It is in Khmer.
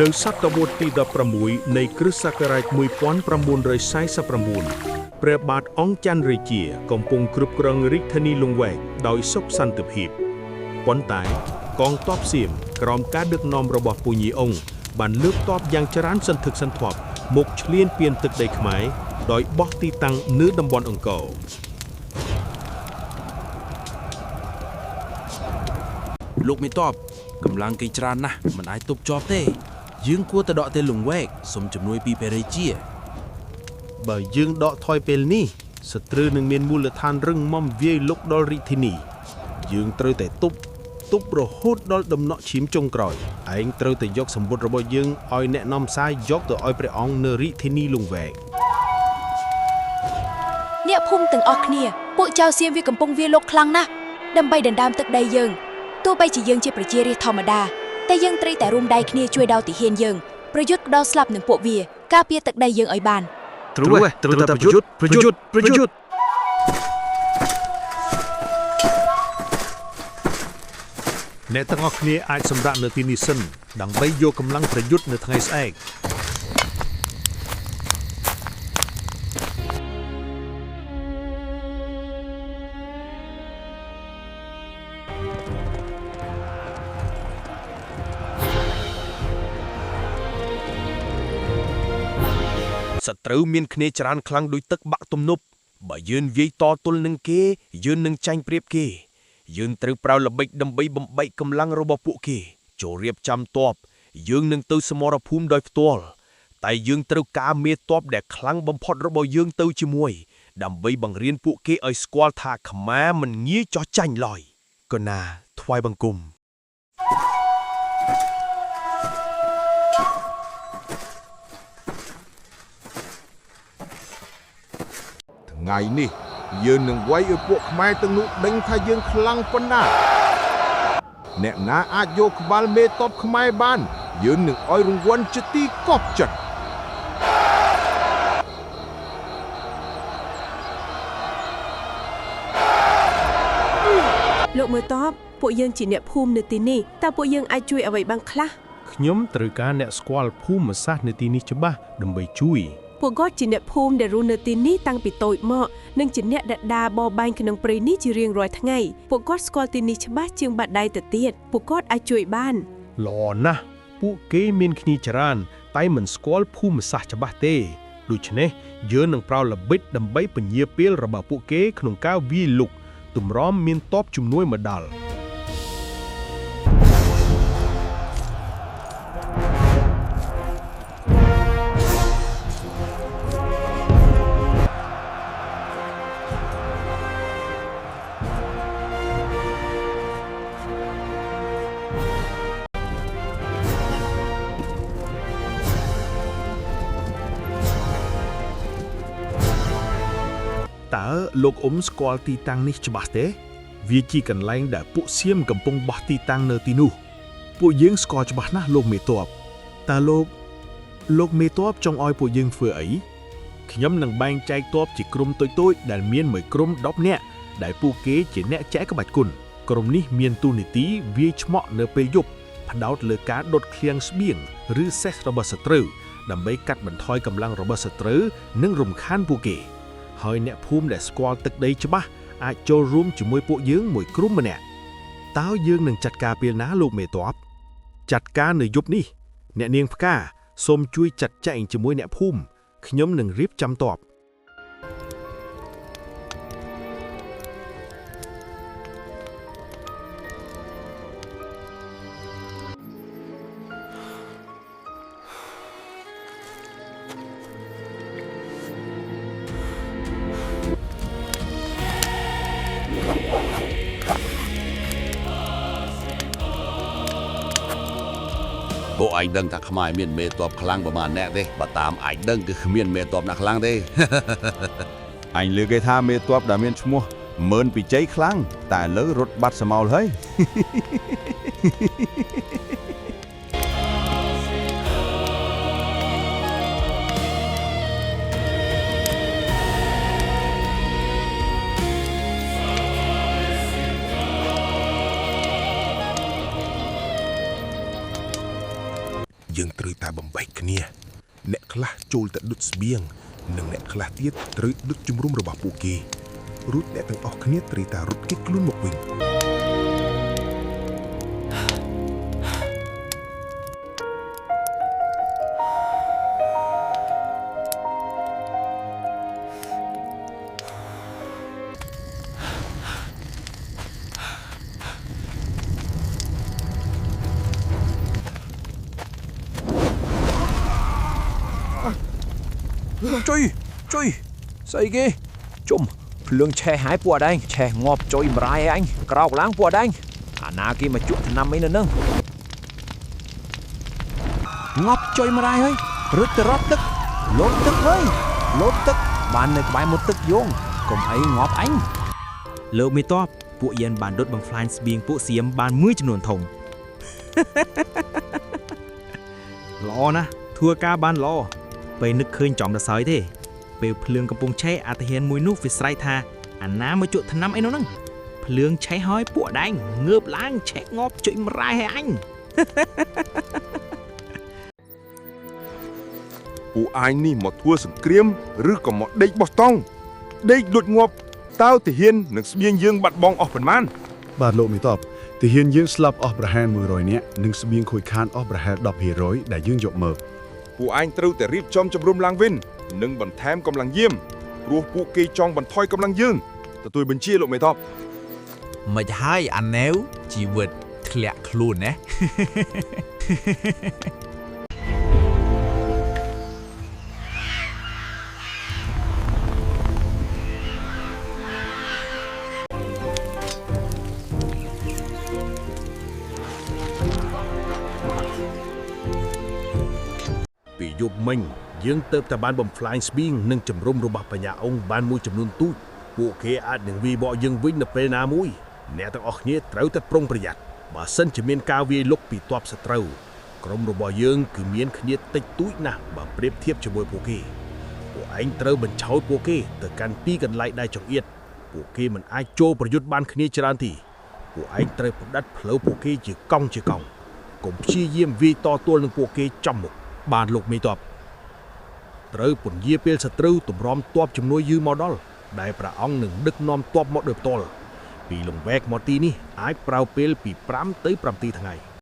នៅសតវត្សទី16នៃគ្រិស្តសករាជ1949ព្រះបាទអង្គច័ន្ទរាជាកំពុងគ្រប់គ្រងរាជធានីលង្វែកដោយសុខសន្តិភាពប៉ុន្តែកងទ័ពសៀមក្រោមការដឹកនាំរបស់ពូញីអ៊ុងបានលើកទ័ពយ៉ាងច្រើនសន្ធឹកសន្ធាប់មកឈ្លានពានទឹកដីខ្មែរដោយបោះទីតាំងនៅតំបន់អង្គរលោកមេតបកម្លាំងគេច្រើនណាស់មិនអាចទប់ជាប់ទេយើងគួរតែដកទៅលង្វែកសុំជំនួយពីព្រះរាជាបើយើងដកថយពេលនេះសត្រូវនឹងមានមូលដ្ឋានរឹងមាំវាយលុកដល់រាជធានីយើងត្រូវតែទប់រហូតដល់ដំណក់ឈាមចុងក្រោយឯងត្រូវតែយកសម្បត្តិរបស់យើងឲ្យអ្នកនាំផ្សាយយកទៅឲ្យព្រះអង្គនៅរាជធានីលង្វែកអ្នកភូមិទាំងអស់គ្នាពួកចៅសៀមវាកំពុងវាលុកខ្លាំងណាស់ដើម្បីដណ្ដើមទឹកដីយើងទោះបីជាយើងជាប្រជារាស្ត្រធម្មតាតែយើងត្រូវតែរួមដៃគ្នាជួយដល់ទាហានយើងប្រយុទ្ធក្តោបស្លាប់នឹងពួកវាការពារទឹកដីយើងឲ្យបានត្រូវតែប្រយុទ្ធអ្នកទាំងអស់គ្នាអាចសម្រាកនៅទីនេះសិនដើម្បីយកកម្លាំងប្រយុទ្ធនៅថ្ងៃស្អែកសត្រូវមានគ្នាច្រើនខ្លាំងដូចទឹកបាក់ទំនប់បើយើងវាយតទល់នឹងគេយើងនឹងចាញ់ប្រៀបគេយើងត្រូវប្រើល្បិចដើម្បីបំបែកកម្លាំងរបស់ពួកគេចូលរៀបចំទ័ពយើងនឹងទៅសមរភូមិដោយផ្ទាល់តែយើងត្រូវការមេទ័ពដែលខ្លាំងបំផុតរបស់យើងទៅជាមួយដើម្បីបង្រៀនពួកគេឲ្យស្គាល់ថាខ្មែរមិនងាយចោះចាញ់ឡើយកណាថ្វាយបង្គំថ្ងៃនេះយើងនឹងវាយឲ្យពួកខ្មែរទាំងនោះដឹងថាយើងខ្លាំងប៉ុណ្ណាអ្នកណាអាចយកក្បាលមេតបខ្មែរបានយើងនឹងឲ្យរង្វាន់ជាទីកប់ចិត្តលោកមើលតបពួកយើងជាអ្នកភូមិនៅទីនេះតើពួកយើងអាចជួយអ្វីបានខ្លះខ្ញុំត្រូវការអ្នកស្គាល់ភូមិសាស្ត្រនៅទីនេះច្បាស់ដើម្បីជួយពួកគាត់ជាអ្នកភូមិដែលរស់នៅទីនេះតាំងពីតូចមកនិងជាអ្នកដែលដើរបរបាញ់ក្នុងព្រៃនេះជារៀងរាល់ថ្ងៃពួកគាត់ស្គាល់ទីនេះច្បាស់ជាងបាត់ដៃទៅទៀតពួកគាត់អាចជួយបានល្អណាស់ពួកគេមានគ្នាច្រើនតែមិនស្គាល់ភូមិសាស្ត្រច្បាស់ទេដូច្នេះយើងនឹងប្រើល្បិចដើម្បីពញាពេលរបស់ពួកគេក្នុងការវាយលុកទម្រាំមានតបជំនួយមកដល់តើលោកអ៊ុំស្គាល់ទីតាំងនេះច្បាស់ទេវាជាកន្លែងដែលពួកសៀមកំពុងបោះទីតាំងនៅទីនោះពួកយើងស្គាល់ច្បាស់ណាស់លោកមេតបតើលោកមេតបចង់ឲ្យពួកយើងធ្វើអីខ្ញុំនឹងបែងចែកទ័ពជាក្រុមតូចៗដែលមានមួយក្រុម10នាក់ដែលពួកគេជាអ្នកចែកក្បាច់គុណក្រុមនេះមានតួនាទីវាយឆ្មក់នៅពេលយប់ផ្ដោតលើការដុតឃ្លាំងស្បៀងឬសេះរបស់សត្រូវដើម្បីកាត់បន្ថយកម្លាំងរបស់សត្រូវនិងរំខានពួកគេហើយអ្នកភូមិដែលស្គាល់ទឹកដីច្បាស់អាចចូលរួមជាមួយពួកយើងមួយក្រុមម្នាក់តើយើងនឹងចាត់ការពេលណាលោកមេតបចាត់ការនៅយប់នេះអ្នកនាងផ្កាសូមជួយចាត់ចែងជាមួយអ្នកភូមិខ្ញុំនឹងរៀបចំទ័ពពួកឯងដឹងថាខ្មែរមានមេតបខ្លាំងប្រមាណអ្នកទេបើតាមឯងដឹងគឺគ្មានមេតបណាខ្លាំងទេអញលើគេថាមេតបដែលមានឈ្មោះមើលពីជ័យខ្លាំងតែឥឡូវរត់បាត់សមោលហើយ យើងត្រូវតែបំបែកគ្នាអ្នកខ្លះចូលទៅដុតស្បៀងនិងអ្នកខ្លះទៀតត្រូវដុតជំរុំរបស់ពួកគេរួចអ្នកទាំងអស់គ្នាត្រូវតែរត់គេចខ្លួនមកវិញជួយស្អីគេជុំភ្លើងឆេះហើយពួកអដែងឆេះងាប់ជួយម្រាយអញក្រោកឡើងពួកអដែងអាណាគេមកជក់ថ្នាំអីនៅនឹងងាប់ជួយម្រាយហើយរត់ទៅរត់ទឹកលោតទឹកហើយលោតទឹកបាននៅក្បែរមុតទឹកយងកុំអីងាប់អញ លោកមេតបពួកយើងបានដុតបំផ្លាញស្បៀងពួកសៀមបានមួយចំនួនធំ ល្អណាស់ធ្វើការបានល្អពេលនឹកឃើញចំដសើយទេពេលភ្លើងកំពុងឆេះអាទាហានមួយនោះវាស្រែកថាអាណាមកជក់ថ្នាំអីនោះហ្នឹងភ្លើងឆេះហើយពួកដែងងើបឡើងឆេះងាប់ជួយម្រាយឲ្យអញ ពួកឯងនេះមកធ្វើសង្គ្រាមឬក៏មកដេកបោះតង់ដេកលួចងាប់តើទាហាននឹងស្បៀងយើងបាត់បង់អស់ប៉ុន្មាន បាទលោកមេតបទាហានយើងស្លាប់អស់ប្រហែល100នាក់និងស្បៀងខូចខានអស់ប្រហែល10%ដែលយើងយកមក ពួកឯងត្រូវតែរៀបចំជំរុំឡើងវិញនិងបន្ថែមកម្លាំងយាមព្រោះពួកគេចង់បន្ថយកម្លាំងយើងទទួលបញ្ជាលោកមេតប មិនហើយអាណែវជីវិតធ្លាក់ខ្លួនណា ពីយប់មិញយើងទៅតែបានបំផ្លាញស្បៀងនិងជំរុំរបស់បញ្ញាអង្គបានមួយចំនួនទូចពួកគេអាចនឹងវាយបកយើងវិញនៅពេលណាមួយអ្នកទាំងអស់គ្នាត្រូវតែប្រុងប្រយ័ត្នបើសិនជាមានការវាយលុកពីទ័ពសត្រូវក្រុមរបស់យើងគឺមានគ្នាតិចតួចណាស់បើប្រៀបធៀបជាមួយពួកគេពួកឯងត្រូវបញ្ឆោតពួកគេទៅកាន់ទីកន្លែងដែលចង្អៀតពួកគេមិនអាចចូលប្រយុទ្ធបានគ្នាច្រើនទេពួកឯងត្រូវផ្ដាច់ផ្លូវពួកគេជាកង់កុំព្យាយាមវាយតទល់នឹងពួកគេចំមុខបានលោកមេតបត្រូវពន្យាពេលសត្រូវទម្រាំទ័ពជំនួយយឺមកដល់ដែលព្រះអង្គនឹងដឹកនាំទ័ពមកដោយផ្ទាល់ពីលង្វែកមកទីនេះអាចប្រើពេលពី5ទៅ7ថ្ងៃ